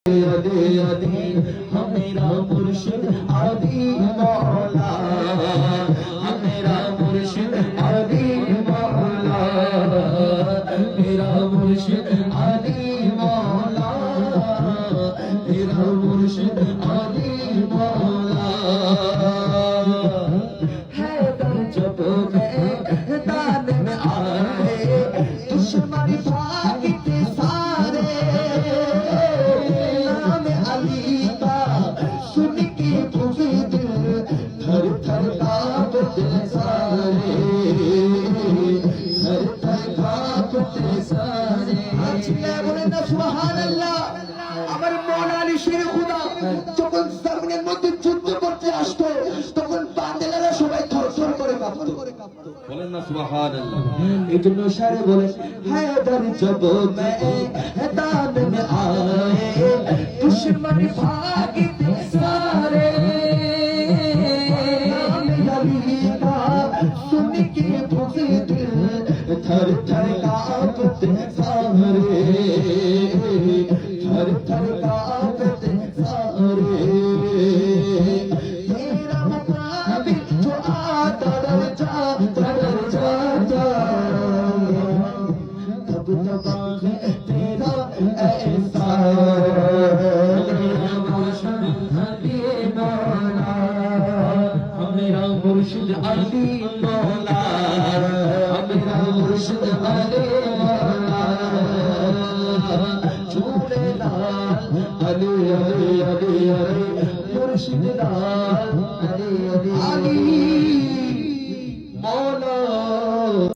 अली अली मेरा मुर्शिद अली मौला, मेरा मुर्शिद अली मौला, मेरा मुर्शिद अली मौला, मेरा मुर्शिद अली मौला। हैदर जब मैदान में आए दुश्मन भागते सारे, नाम अली का सुन के बुज़ुर्ग थर थर कांपते सारे, थर थर कांपते सारे। बोले ना सुभान अल्लाह। আমার মৌলা আলী শের খুদা যখন জমিনের মধ্যে যুদ্ধ করতে আসতো তখন বাতিলেরা সবাই থরথর করে কাঁপতো। বলেন না সুবহানাল্লাহ। এইজন্য শারে বলে हैदर जब मैदान में आए दुश्मन भागते सारे, अली का सुन के बुज़ुर्ग थर थर कांपते सारे, थर थर कांपते सारे। तेरा मुकाबिल जो आता जाता तब दबा है तेरा ऐसा। मेरा मुर्शिद अली मौला, मेरा मुर्शिद अली मौला, मेरा मुर्शिद अली मौला। झूले लाल अली अली अली अली मुर्शिद लाल अली अली अली।